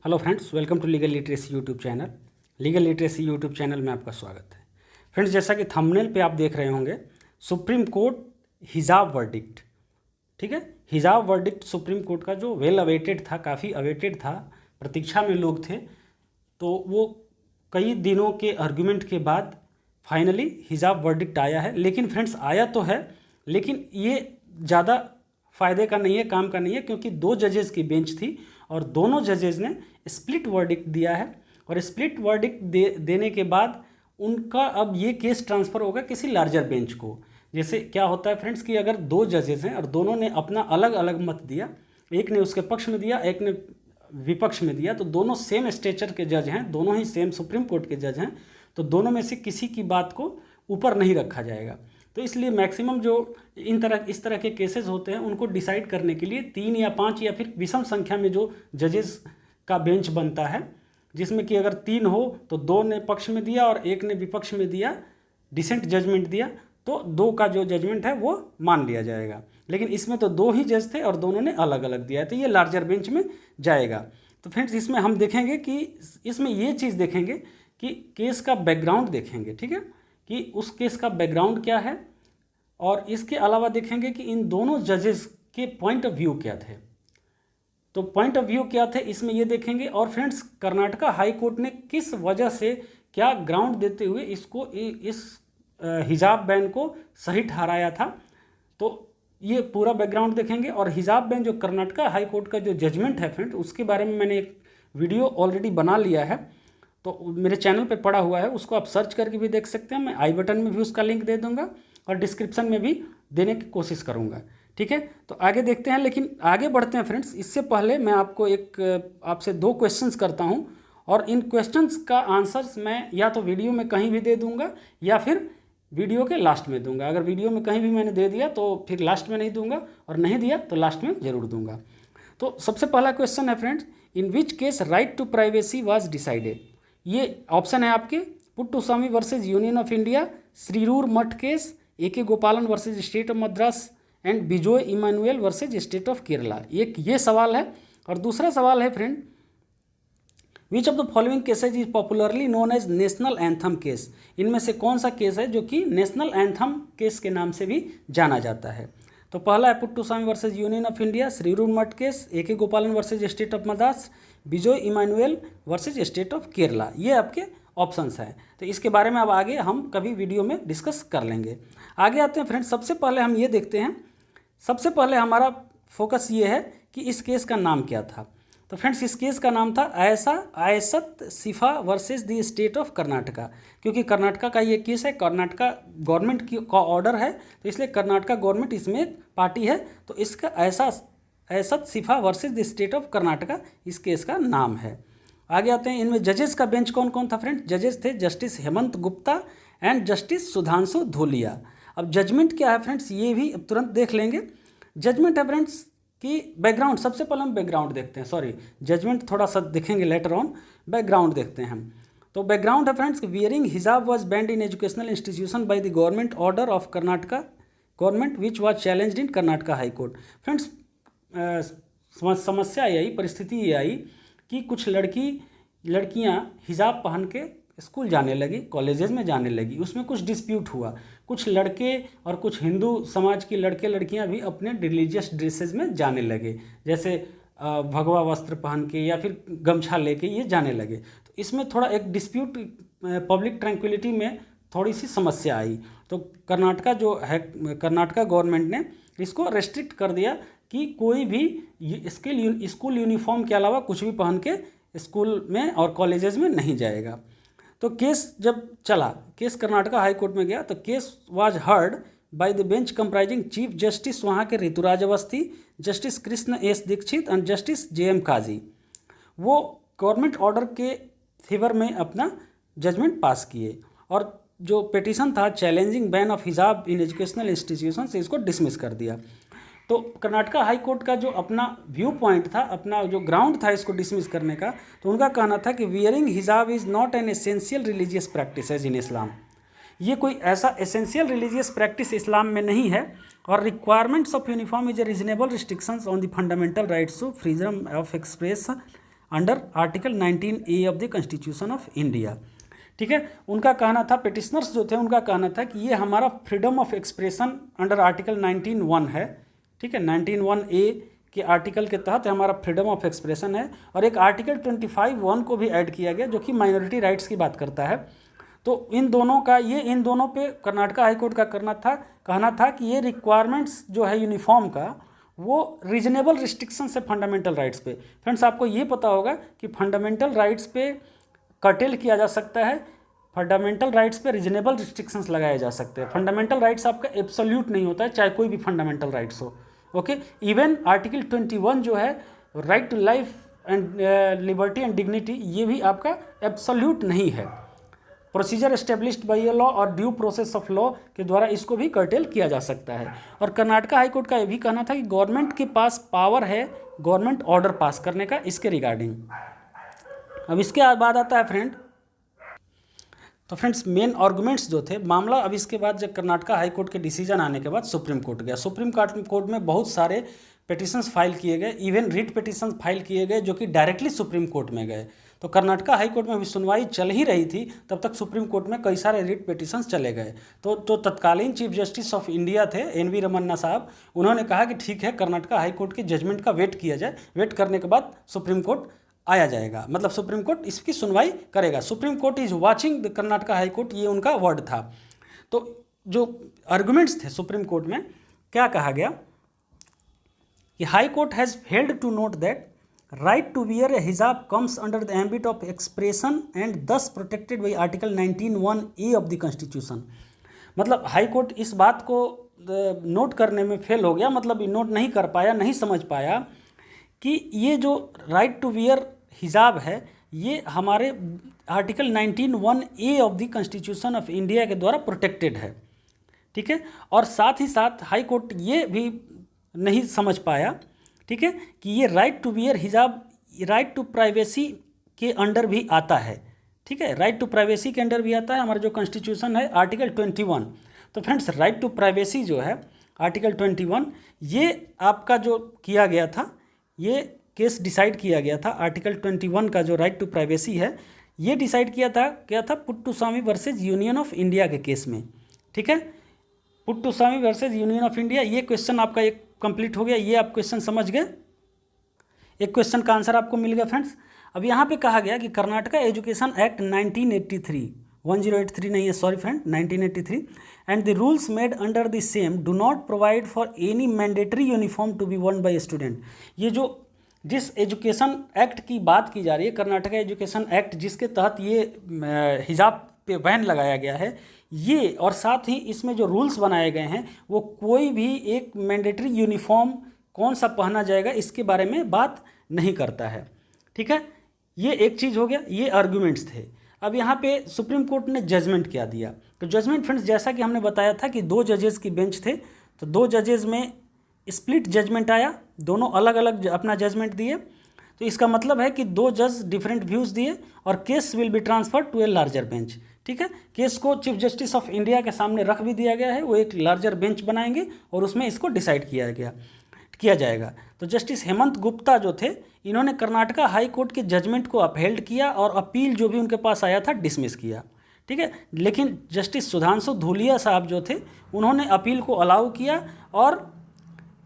Hello friends, welcome to legal literacy YouTube channel. Legal literacy YouTube channel में आपका स्वागत है। फ्रेंड्स, जैसा कि थंबनेल पे आप देख रहे होंगे, सुप्रीम कोर्ट हिजाब वर्डिक्ट, ठीक है। हिजाब वर्डिक्ट सुप्रीम कोर्ट का जो वेल अवेटेड था, काफ़ी अवेटेड था, प्रतीक्षा में लोग थे। तो वो कई दिनों के आर्गुमेंट के बाद फाइनली हिजाब वर्डिक्ट आया है। लेकिन फ्रेंड्स, आया तो है, लेकिन ये ज़्यादा फ़ायदे का नहीं है, काम का नहीं है, क्योंकि दो जजेस की बेंच थी और दोनों जजेस ने स्प्लिट वर्डिक्ट दिया है। और स्प्लिट वर्डिक्ट देने के बाद उनका अब ये केस ट्रांसफ़र होगा किसी लार्जर बेंच को। जैसे क्या होता है फ्रेंड्स कि अगर दो जजेस हैं और दोनों ने अपना अलग अलग मत दिया, एक ने उसके पक्ष में दिया, एक ने विपक्ष में दिया, तो दोनों सेम स्टेचर के जज हैं, दोनों ही सेम सुप्रीम कोर्ट के जज हैं, तो दोनों में से किसी की बात को ऊपर नहीं रखा जाएगा। तो इसलिए मैक्सिमम जो इस तरह के केसेस होते हैं उनको डिसाइड करने के लिए 3 या 5 या फिर विषम संख्या में जो जजेस का बेंच बनता है, जिसमें कि अगर 3 हो तो 2 ने पक्ष में दिया और 1 ने विपक्ष में दिया, डिसेंट जजमेंट दिया, तो 2 का जो जजमेंट है वो मान लिया जाएगा। लेकिन इसमें तो 2 ही जज थे और दोनों ने अलग अलग दिया है, तो ये लार्जर बेंच में जाएगा। तो फ्रेंड्स, इसमें हम देखेंगे कि इसमें ये चीज़ देखेंगे कि केस का बैकग्राउंड देखेंगे, ठीक है, कि उस केस का बैकग्राउंड क्या है, और इसके अलावा देखेंगे कि इन दोनों जजेस के पॉइंट ऑफ व्यू क्या थे। तो पॉइंट ऑफ व्यू क्या थे इसमें ये देखेंगे। और फ्रेंड्स, कर्नाटका हाई कोर्ट ने किस वजह से, क्या ग्राउंड देते हुए इसको इस हिजाब बैन को सही ठहराया था, तो ये पूरा बैकग्राउंड देखेंगे। और हिजाब बैन जो कर्नाटका हाई कोर्ट का जो जजमेंट है फ्रेंड्स, उसके बारे में मैंने एक वीडियो ऑलरेडी बना लिया है, तो मेरे चैनल पे पड़ा हुआ है, उसको आप सर्च करके भी देख सकते हैं। मैं आई बटन में भी उसका लिंक दे दूंगा और डिस्क्रिप्शन में भी देने की कोशिश करूंगा, ठीक है। तो आगे देखते हैं, लेकिन आगे बढ़ते हैं फ्रेंड्स। इससे पहले मैं आपसे 2 क्वेश्चंस करता हूं, और इन क्वेश्चंस का आंसर्स मैं या तो वीडियो में कहीं भी दे दूंगा या फिर वीडियो के लास्ट में दूंगा। अगर वीडियो में कहीं भी मैंने दे दिया तो फिर लास्ट में नहीं दूंगा, और नहीं दिया तो लास्ट में ज़रूर दूंगा। तो सबसे पहला क्वेश्चन है friends, in which case right to privacy was decided. ये ऑप्शन है आपके, Puttaswamy versus union of India, Shirur Math case, A K. Gopalan versus state of Madras, and Bijoe Emmanuel versus state of Kerala. एक ये सवाल है। और दूसरा सवाल है friend, which of the following cases is popularly known as national anthem case. इनमें से कौन सा केस है जो कि नेशनल एंथम केस के नाम से भी जाना जाता है। तो पहला है Puttaswamy versus union of India, Shirur Math case, A K. Gopalan versus state of Madras, Bijoe Emmanuel versus state of Kerala. ये आपके ऑप्शंस हैं। तो इसके बारे में अब आगे हम कभी वीडियो में डिस्कस कर लेंगे। आगे आते हैं फ्रेंड्स, सबसे पहले हम ये देखते हैं, सबसे पहले हमारा फोकस ये है कि इस केस का नाम क्या था। तो फ्रेंड्स, इस केस का नाम था Aishat Shifa versus the state of Karnataka. क्योंकि कर्नाटका का ये केस है, कर्नाटका गवर्नमेंट का ऑर्डर है, तो इसलिए कर्नाटका गवर्नमेंट इसमें एक पार्टी है, तो इसका Aishat Shifa versus the state of Karnataka इस केस का नाम है। आगे आते हैं, इनमें जजेस का बेंच कौन कौन था फ्रेंड्स। जजेस थे justice Hemant Gupta and justice Sudhanshu Dhulia. अब जजमेंट क्या है फ्रेंड्स, ये भी तुरंत देख लेंगे। जजमेंट है फ्रेंड्स कि बैकग्राउंड, सबसे पहले हम बैकग्राउंड देखते हैं, सॉरी जजमेंट थोड़ा सा देखेंगे लेटर ऑन, बैकग्राउंड देखते हैं हम। तो बैकग्राउंड है फ्रेंड्स, वियरिंग हिजाब was band in educational institution by the government order of Karnataka government which was challenged in Karnataka high court. Friends, समस्या ये आई, परिस्थिति ये आई कि कुछ लड़कियां हिजाब पहन के स्कूल जाने लगी, कॉलेजेस में जाने लगी, उसमें कुछ डिस्प्यूट हुआ। कुछ लड़के और कुछ हिंदू समाज की लड़कियां भी अपने रिलीजियस ड्रेसेस में जाने लगे, जैसे भगवा वस्त्र पहन के या फिर गमछा लेके ये जाने लगे। तो इसमें थोड़ा एक डिस्प्यूट, पब्लिक ट्रैंक्विलिटी में थोड़ी सी समस्या आई। तो कर्नाटका गवर्नमेंट ने इसको रेस्ट्रिक्ट कर दिया कि कोई भी स्कूल यूनिफॉर्म के अलावा कुछ भी पहन के स्कूल में और कॉलेजेस में नहीं जाएगा। तो केस जब चला, केस कर्नाटका हाई कोर्ट में गया, तो case was heard by the bench comprising chief justice वहाँ के Rituraj Awasthi, justice Krishna S Dixit and justice J M Kazi. वो गवर्नमेंट ऑर्डर के फेवर में अपना जजमेंट पास किए, और जो पिटीशन था चैलेंजिंग बैन ऑफ हिजाब इन एजुकेशनल इंस्टीट्यूशन से इसको डिसमिस कर दिया। तो कर्नाटका हाई कोर्ट का जो अपना व्यू पॉइंट था, अपना जो ग्राउंड था इसको डिसमिस करने का, तो उनका कहना था कि wearing hijab is not an essential religious practice as in Islam. ये कोई ऐसा एसेंशियल रिलीजियस प्रैक्टिस इस्लाम में नहीं है, और requirements of uniform is a reasonable restrictions on the fundamental rights to freedom of express under article 19A of the constitution of India. ठीक है, उनका कहना था, पिटिशनर्स जो थे उनका कहना था कि ये हमारा freedom of expression under article 19(1) है। ठीक है, 19(1)A के आर्टिकल के तहत हमारा फ्रीडम ऑफ एक्सप्रेशन है, और एक आर्टिकल 25(1) को भी ऐड किया गया जो कि माइनॉरिटी राइट्स की बात करता है। तो इन दोनों पे कर्नाटका हाईकोर्ट का कहना था कि ये रिक्वायरमेंट्स जो है यूनिफॉर्म का, वो रीजनेबल रिस्ट्रिक्शन से फंडामेंटल राइट्स पे। फ्रेंड्स, आपको ये पता होगा कि फंडामेंटल राइट्स पे कर्टेल किया जा सकता है, फंडामेंटल राइट्स पे रीजनेबल रिस्ट्रिक्शंस लगाए जा सकते हैं। फंडामेंटल राइट्स आपका एब्सोल्यूट नहीं होता है, चाहे कोई भी फंडामेंटल राइट्स हो। ओके, इवन आर्टिकल 21 जो है, right to life and liberty and dignity, ये भी आपका एब्सोल्यूट नहीं है। Procedure established by a law और ड्यू प्रोसेस ऑफ लॉ के द्वारा इसको भी कर्टेल किया जा सकता है। और कर्नाटका हाईकोर्ट का ये भी कहना था कि गवर्नमेंट के पास पावर है गवर्नमेंट ऑर्डर पास करने का इसके रिगार्डिंग। अब इसके बाद आता है फ्रेंड, तो फ्रेंड्स मेन आर्गूमेंट्स जो थे, मामला अब इसके बाद जब कर्नाटका हाईकोर्ट के डिसीजन आने के बाद सुप्रीम कोर्ट गया। सुप्रीम कोर्ट में बहुत सारे पिटिशंस फाइल किए गए, इवन रिट पिटिशंस फाइल किए गए जो कि डायरेक्टली सुप्रीम कोर्ट में गए। तो कर्नाटका हाईकोर्ट में अभी सुनवाई चल ही रही थी, तब तक सुप्रीम कोर्ट में कई सारे रिट पिटिशंस चले गए। तो तत्कालीन चीफ जस्टिस ऑफ इंडिया थे एन.वी. रमन्ना साहब, उन्होंने कहा कि ठीक है, कर्नाटका हाईकोर्ट के जजमेंट का वेट किया जाए, वेट करने के बाद सुप्रीम कोर्ट आया जाएगा, मतलब सुप्रीम कोर्ट इसकी सुनवाई करेगा। Supreme court is watching the Karnataka high court, ये उनका वर्ड था। तो जो आर्गुमेंट्स थे सुप्रीम कोर्ट में, क्या कहा गया कि high court has failed to note that right to wear a hijab comes under the ambit of expression and thus protected by article 19(1)A of the constitution. मतलब हाई कोर्ट इस बात को note करने में फेल हो गया, मतलब note नहीं कर पाया, नहीं समझ पाया कि ये जो राइट टू वियर हिजाब है, ये हमारे article 19(1)A of the constitution of India के द्वारा प्रोटेक्टेड है। ठीक है, और साथ ही साथ हाई कोर्ट ये भी नहीं समझ पाया, ठीक है, कि ये राइट टू वियर हिजाब राइट टू प्राइवेसी के अंडर भी आता है। ठीक है, राइट टू प्राइवेसी के अंडर भी आता है, हमारा जो कॉन्स्टिट्यूशन है आर्टिकल 21। तो फ्रेंड्स राइट टू प्राइवेसी जो है आर्टिकल 21, ये आपका जो किया गया था, ये केस डिसाइड किया गया था। आर्टिकल 21 का जो राइट टू प्राइवेसी है, ये डिसाइड क्या था Puttaswamy versus union of India के केस में। ठीक है, Puttaswamy versus union of India, ये क्वेश्चन आपका एक कंप्लीट हो गया, ये आप क्वेश्चन समझ गए, एक क्वेश्चन का आंसर आपको मिल गया फ्रेंड्स। अब यहाँ पे कहा गया कि कर्नाटका एजुकेशन एक्ट 1983, 1083 नहीं है, sorry friend, 1983, and the rules made under the same do not provide for any mandatory uniform to be worn by student. ये जो जिस एजुकेशन एक्ट की बात की जा रही है, कर्नाटका एजुकेशन एक्ट, जिसके तहत ये हिजाब पे बैन लगाया गया है, ये और साथ ही इसमें जो रूल्स बनाए गए हैं, वो कोई भी एक मैंडेटरी यूनिफॉर्म कौन सा पहना जाएगा इसके बारे में बात नहीं करता है। ठीक है, ये एक चीज़ हो गया, ये आर्गुमेंट्स थे। अब यहाँ पे सुप्रीम कोर्ट ने जजमेंट क्या दिया, तो जजमेंट फ्रेंड्स जैसा कि हमने बताया था कि 2 जजेस की बेंच थे, तो 2 जजेस में स्प्लिट जजमेंट आया, दोनों अलग अलग अपना जजमेंट दिए। तो इसका मतलब है कि 2 जज डिफरेंट व्यूज़ दिए और case will be transfer to a larger bench. ठीक है, केस को चीफ जस्टिस ऑफ इंडिया के सामने रख भी दिया गया है, वो एक लार्जर बेंच बनाएंगे और उसमें इसको डिसाइड किया जाएगा। तो जस्टिस हेमंत गुप्ता जो थे, इन्होंने कर्नाटका हाई कोर्ट के जजमेंट को अपहेल्ड किया और अपील जो भी उनके पास आया था डिसमिस किया। ठीक है, लेकिन जस्टिस सुधांशु धूलिया साहब जो थे, उन्होंने अपील को अलाउ किया और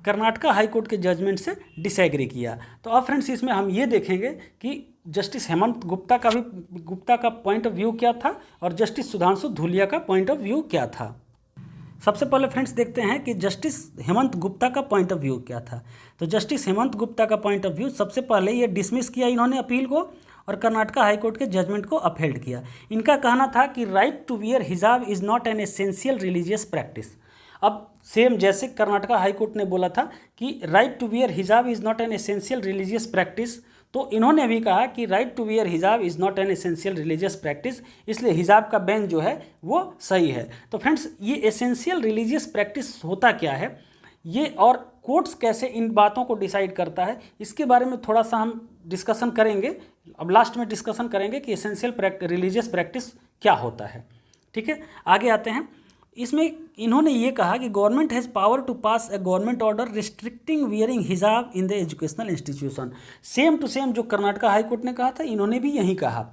कर्नाटका हाई कोर्ट के जजमेंट से डिसएग्री किया। तो अब फ्रेंड्स इसमें हम ये देखेंगे कि जस्टिस हेमंत गुप्ता का पॉइंट ऑफ व्यू क्या था और जस्टिस सुधांशु धूलिया का पॉइंट ऑफ व्यू क्या था। सबसे पहले फ्रेंड्स देखते हैं कि जस्टिस हेमंत गुप्ता का पॉइंट ऑफ व्यू क्या था। तो जस्टिस हेमंत गुप्ता का पॉइंट ऑफ व्यू, सबसे पहले ये डिसमिस किया इन्होंने अपील को और कर्नाटका हाई कोर्ट के जजमेंट को अपहेल्ड किया। इनका कहना था कि राइट टू वियर हिजाब is not an essential religious practice. अब सेम जैसे कर्नाटका हाई कोर्ट ने बोला था कि राइट टू वियर हिजाब is not an essential religious practice, तो इन्होंने भी कहा कि राइट टू वियर हिजाब is not an essential religious practice, इसलिए हिजाब का बैन जो है वो सही है। तो फ्रेंड्स ये एसेंशियल रिलीजियस प्रैक्टिस होता क्या है, ये और कोर्ट्स कैसे इन बातों को डिसाइड करता है, इसके बारे में थोड़ा सा हम डिस्कशन करेंगे। अब लास्ट में डिस्कशन करेंगे कि एसेंशियल रिलीजियस प्रैक्टिस क्या होता है। ठीक है, आगे आते हैं। इसमें इन्होंने ये कहा कि government has power to pass a government order restricting wearing hijab in the educational institution. Same to same जो कर्नाटका हाई कोर्ट ने कहा था, इन्होंने भी यही कहा।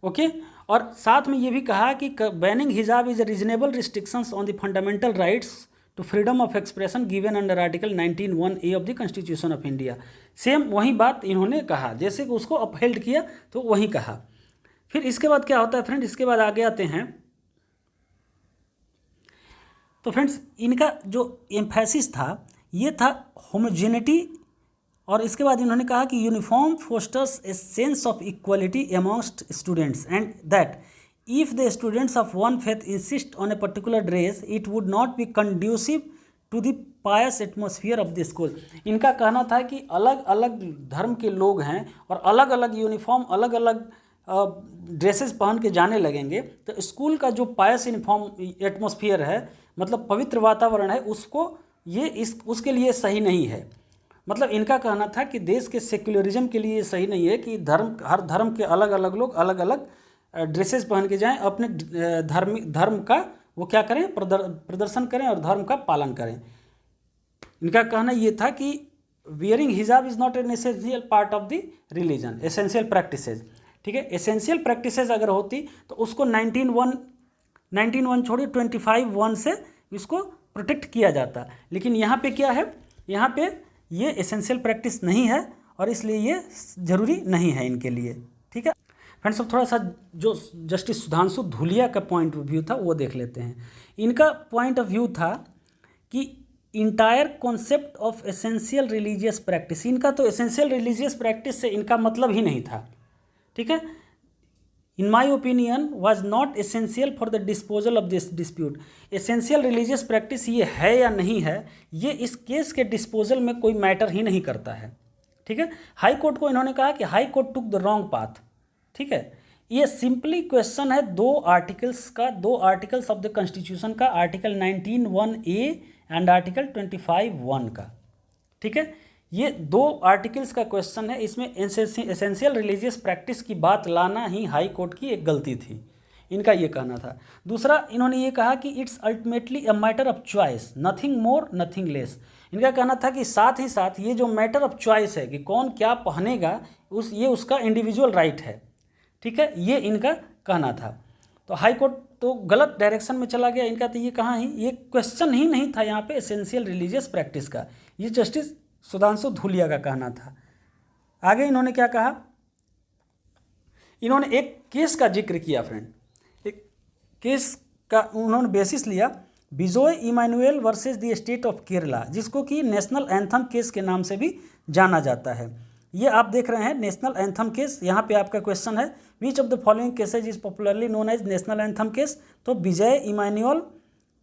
ओके, और साथ में ये भी कहा कि banning hijab is a reasonable restrictions on the fundamental rights to freedom of expression given under article 19(1)(a) of the constitution of India. Same वही बात इन्होंने कहा, जैसे कि उसको अपहेल्ड किया तो वही कहा। फिर इसके बाद क्या होता है फ्रेंड, इसके बाद आगे आते हैं। तो फ्रेंड्स इनका जो एम्फेसिस था ये था होमोजेनिटी, और इसके बाद इन्होंने कहा कि uniform fosters a sense of equality amongst students and that if the students of one faith insist on a particular dress it would not be conducive to the pious atmosphere of the school. इनका कहना था कि अलग अलग धर्म के लोग हैं और अलग अलग यूनिफॉर्म अलग अलग ड्रेसेस पहन के जाने लगेंगे तो स्कूल का जो पायस यूनिफॉर्म एटमोसफियर है, मतलब पवित्र वातावरण है, उसके लिए सही नहीं है। मतलब इनका कहना था कि देश के सेक्युलरिज्म के लिए सही नहीं है कि हर धर्म के अलग अलग लोग अलग अलग ड्रेसेस पहन के जाएं, अपने धर्म का वो क्या करें, प्रदर्शन करें और धर्म का पालन करें। इनका कहना ये था कि wearing hijab is not an essential part of the religion, essential practices. ठीक है, एसेंशियल प्रैक्टिसेज अगर होती तो उसको 19(1) छोड़िए 25(1) से इसको प्रोटेक्ट किया जाता, लेकिन यहाँ पे क्या है, यहाँ पे ये एसेंशियल प्रैक्टिस नहीं है और इसलिए ये ज़रूरी नहीं है इनके लिए। ठीक है फ्रेंड्स, अब थोड़ा सा जो जस्टिस सुधांशु धूलिया का पॉइंट ऑफ व्यू था वो देख लेते हैं। इनका पॉइंट ऑफ व्यू था कि entire concept of essential religious practice, इनका तो एसेंशियल रिलीजियस प्रैक्टिस से इनका मतलब ही नहीं था। ठीक है, in my opinion was not essential for the disposal of this dispute. Essential religious practice ये है या नहीं है, ये इस केस के डिस्पोजल में कोई मैटर ही नहीं करता है। ठीक है, हाई कोर्ट को इन्होंने कहा कि high court took the wrong path. ठीक है, ये सिंपली क्वेश्चन है दो आर्टिकल्स ऑफ द कॉन्स्टिट्यूशन का, आर्टिकल 19(1)(a) एंड आर्टिकल 25(1) का। ठीक है, ये दो आर्टिकल्स का क्वेश्चन है, इसमें एसेंशियल रिलीजियस प्रैक्टिस की बात लाना ही हाई कोर्ट की एक गलती थी, इनका ये कहना था। दूसरा इन्होंने ये कहा कि it's ultimately a matter of choice, nothing more nothing less. इनका कहना था कि साथ ही साथ ये जो मैटर ऑफ चॉइस है कि कौन क्या पहनेगा ये उसका इंडिविजुअल राइट है। ठीक है, ये इनका कहना था। तो हाई कोर्ट तो गलत डायरेक्शन में चला गया। इनका तो ये कहाँ ही, ये क्वेश्चन ही नहीं था यहाँ पे एसेंशियल रिलीजियस प्रैक्टिस का, ये जस्टिस सुधांशु धूलिया का कहना था। आगे इन्होंने क्या कहा, इन्होंने एक केस का जिक्र किया फ्रेंड, एक केस का उन्होंने बेसिस लिया, Bijoe Emmanuel versus the state of Kerala, जिसको कि नेशनल एंथम केस के नाम से भी जाना जाता है। ये आप देख रहे हैं नेशनल एंथम केस। यहाँ पे आपका क्वेश्चन है which of the following cases is popularly known as national anthem case, तो Vijay Emmanuel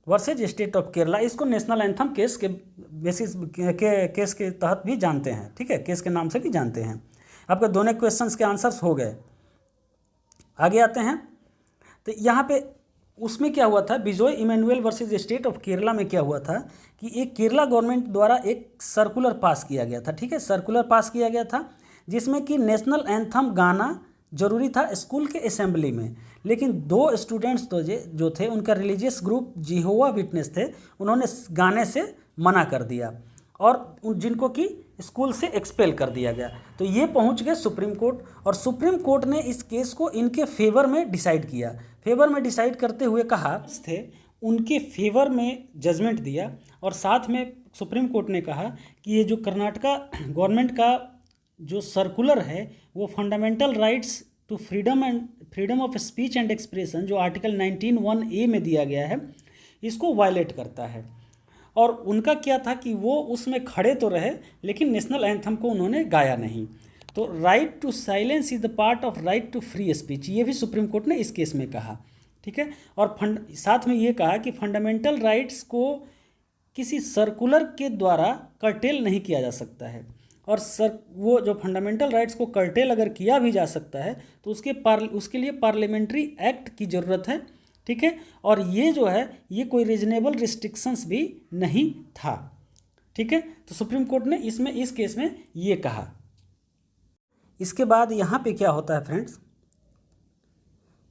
versus state of Kerala, इसको नेशनल एंथम केस के बेसिस केस के तहत भी जानते हैं। ठीक है, केस के नाम से भी जानते हैं। आपके दोनों क्वेश्चंस के आंसर्स हो गए। आगे आते हैं, तो यहाँ पे उसमें क्या हुआ था, Bijoe Emmanuel versus state of Kerala में क्या हुआ था कि एक केरला गवर्नमेंट द्वारा एक सर्कुलर पास किया गया था। ठीक है, सर्कुलर पास किया गया था जिसमें कि नेशनल एंथम गाना जरूरी था स्कूल के असेंबली में, लेकिन दो स्टूडेंट्स तो जो थे उनका रिलीजियस ग्रुप जिहोवा विटनेस थे, उन्होंने गाने से मना कर दिया और जिनको कि स्कूल से एक्सपेल कर दिया गया। तो ये पहुंच गए सुप्रीम कोर्ट और सुप्रीम कोर्ट ने इस केस को इनके फेवर में डिसाइड किया। फेवर में डिसाइड करते हुए कहा थे उनके फेवर में जजमेंट दिया और साथ में सुप्रीम कोर्ट ने कहा कि ये जो कर्नाटका गवर्नमेंट का जो सर्कुलर है वो fundamental rights to freedom of speech and expression जो आर्टिकल 19(1)(a) में दिया गया है इसको वायलेट करता है। और उनका क्या था कि वो उसमें खड़े तो रहे लेकिन नेशनल एंथम को उन्होंने गाया नहीं। तो right to silence is the part of right to free speech, ये भी सुप्रीम कोर्ट ने इस केस में कहा। ठीक है, और साथ में ये कहा कि फंडामेंटल राइट्स को किसी सर्कुलर के द्वारा कर्टेल नहीं किया जा सकता है और वो जो फंडामेंटल राइट्स को कर्टेल अगर किया भी जा सकता है तो उसके लिए पार्लियामेंट्री एक्ट की ज़रूरत है। ठीक है, और ये जो है ये कोई रीजनेबल रिस्ट्रिक्शंस भी नहीं था। ठीक है, तो सुप्रीम कोर्ट ने इस केस में ये कहा। इसके बाद यहाँ पे क्या होता है फ्रेंड्स,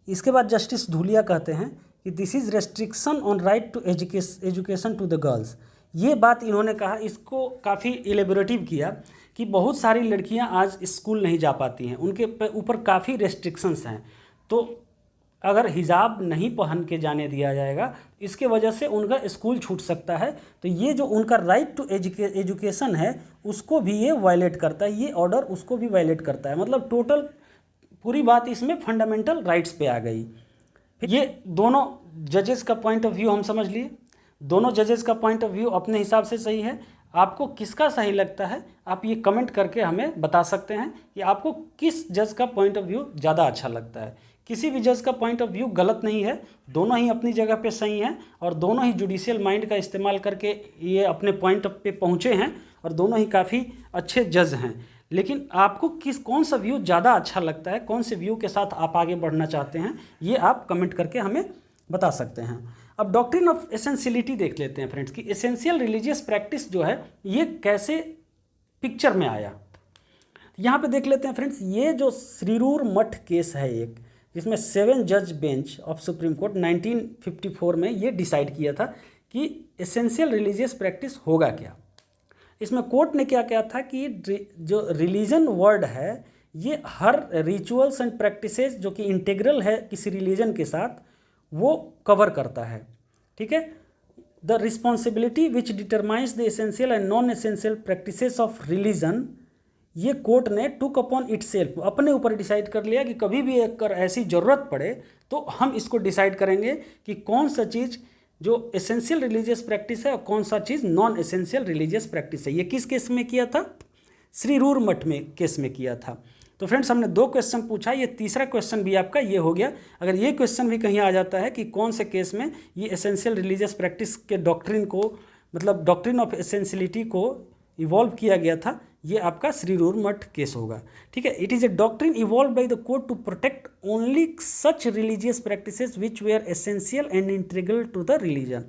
इसके बाद जस्टिस धूलिया कहते हैं कि this is restriction on right to education to the girls. ये बात इन्होंने कहा, इसको काफ़ी इलेबोरेटिव किया कि बहुत सारी लड़कियां आज स्कूल नहीं जा पाती हैं, उनके ऊपर काफ़ी रेस्ट्रिक्शंस हैं। तो अगर हिजाब नहीं पहन के जाने दिया जाएगा, इसके वजह से उनका स्कूल छूट सकता है। तो ये जो उनका राइट टू एजुकेशन है उसको भी ये वायलेट करता है, ये ऑर्डर उसको भी वायलेट करता है। मतलब टोटल पूरी बात इसमें फंडामेंटल राइट्स पे आ गई। ये दोनों जजेस का पॉइंट ऑफ व्यू हम समझ लिए, दोनों जजेस का पॉइंट ऑफ व्यू अपने हिसाब से सही है। आपको किसका सही लगता है आप ये कमेंट करके हमें बता सकते हैं कि आपको किस जज का पॉइंट ऑफ व्यू ज़्यादा अच्छा लगता है। किसी भी जज का पॉइंट ऑफ व्यू गलत नहीं है, दोनों ही अपनी जगह पे सही हैं और दोनों ही जुडिशियल माइंड का इस्तेमाल करके ये अपने पॉइंट पे पहुँचे हैं और दोनों ही काफ़ी अच्छे जज हैं। लेकिन आपको कौन सा व्यू ज़्यादा अच्छा लगता है, कौन से व्यू के साथ आप आगे बढ़ना चाहते हैं, ये आप कमेंट करके हमें बता सकते हैं। अब डॉक्ट्रिन ऑफ एसेंशियलिटी देख लेते हैं फ्रेंड्स कि एसेंशियल रिलीजियस प्रैक्टिस जो है ये कैसे पिक्चर में आया। यहाँ पे देख लेते हैं फ्रेंड्स, ये जो श्रीरूर मठ केस है एक, जिसमें 7 जज बेंच ऑफ सुप्रीम कोर्ट 1954 में ये डिसाइड किया था कि एसेंशियल रिलीजियस प्रैक्टिस होगा क्या। इसमें कोर्ट ने क्या किया था कि जो रिलीजन वर्ड है ये हर रिचुअल्स एंड प्रैक्टिसेस जो कि इंटीग्रल है किसी रिलीजन के साथ वो कवर करता है। ठीक है, the responsibility which determines the essential and non essential practices of religion, ये कोर्ट ने टुक अपॉन इटसेल्फ, अपने ऊपर डिसाइड कर लिया कि कभी भी अगर ऐसी ज़रूरत पड़े तो हम इसको डिसाइड करेंगे कि कौन सा चीज़ जो एसेंशियल रिलीजियस प्रैक्टिस है और कौन सा चीज़ नॉन एसेंशियल रिलीजियस प्रैक्टिस है। ये किस केस में किया था? श्रीरूर मठ में केस में किया था। तो फ्रेंड्स हमने 2 क्वेश्चन पूछा, ये तीसरा क्वेश्चन भी आपका ये हो गया। अगर ये क्वेश्चन भी कहीं आ जाता है कि कौन से केस में ये एसेंशियल रिलीजियस प्रैक्टिस के डॉक्ट्रिन को, मतलब डॉक्ट्रिन ऑफ एसेंशियलिटी को इवॉल्व किया गया था, ये आपका श्रीरूर मठ केस होगा। ठीक है, it is a doctrine evolve by the court to protect only such religious practices which were essential and integral to the religion.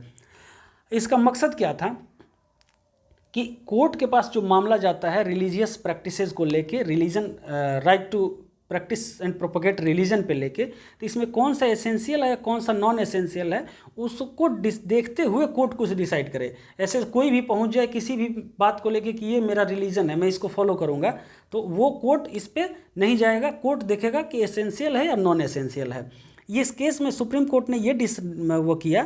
इसका मकसद क्या था कि कोर्ट के पास जो मामला जाता है रिलीजियस प्रैक्टिसेस को लेके, religion right to practice and propagate religion पे लेके, तो इसमें कौन सा एसेंशियल है कौन सा नॉन एसेंशियल है उसको देखते हुए कोर्ट कुछ डिसाइड करे। ऐसे कोई भी पहुंच जाए किसी भी बात को लेके कि ये मेरा रिलीजन है मैं इसको फॉलो करूंगा, तो वो कोर्ट इस पर नहीं जाएगा। कोर्ट देखेगा कि एसेंशियल है या नॉन एसेंशियल है। ये इस केस में सुप्रीम कोर्ट ने ये वो किया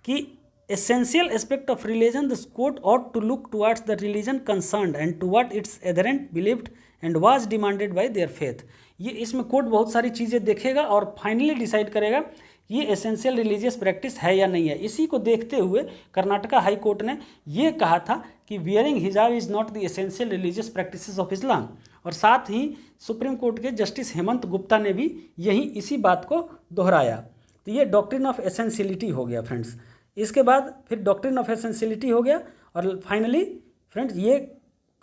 कि essential aspect of religion, the court ought to look towards the religion concerned and toward its adherent believed and was demanded by their faith। ये इसमें कोर्ट बहुत सारी चीज़ें देखेगा और फाइनली डिसाइड करेगा ये एसेंशियल रिलीजियस प्रैक्टिस है या नहीं है। इसी को देखते हुए कर्नाटका हाई कोर्ट ने ये कहा था कि wearing hijab is not the essential religious practices of Islam. और साथ ही सुप्रीम कोर्ट के जस्टिस हेमंत गुप्ता ने भी इसी बात को दोहराया। तो ये डॉक्ट्रिन ऑफ एसेंशियलिटी हो गया फ्रेंड्स। इसके बाद फिर डॉक्ट्रिन ऑफ एसेंशियलिटी हो गया और फाइनली फ्रेंड्स ये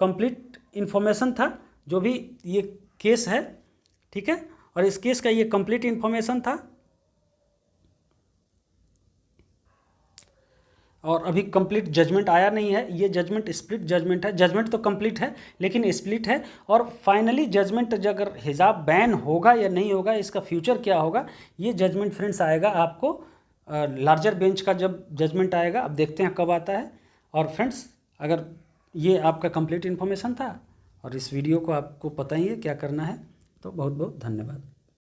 कंप्लीट इन्फॉर्मेशन था जो भी ये केस है। ठीक है, और इस केस का ये कंप्लीट इन्फॉर्मेशन था और अभी कंप्लीट जजमेंट आया नहीं है। ये जजमेंट स्प्लिट जजमेंट है, जजमेंट तो कंप्लीट है लेकिन स्प्लिट है। और फाइनली जजमेंट अगर हिजाब बैन होगा या नहीं होगा, इसका फ्यूचर क्या होगा, ये जजमेंट फ्रेंड्स आएगा आपको लार्जर बेंच का जब जजमेंट आएगा। अब देखते हैं कब आता है। और फ्रेंड्स अगर ये आपका कंप्लीट इन्फॉर्मेशन था और इस वीडियो को आपको पता ही है क्या करना है, तो बहुत बहुत धन्यवाद।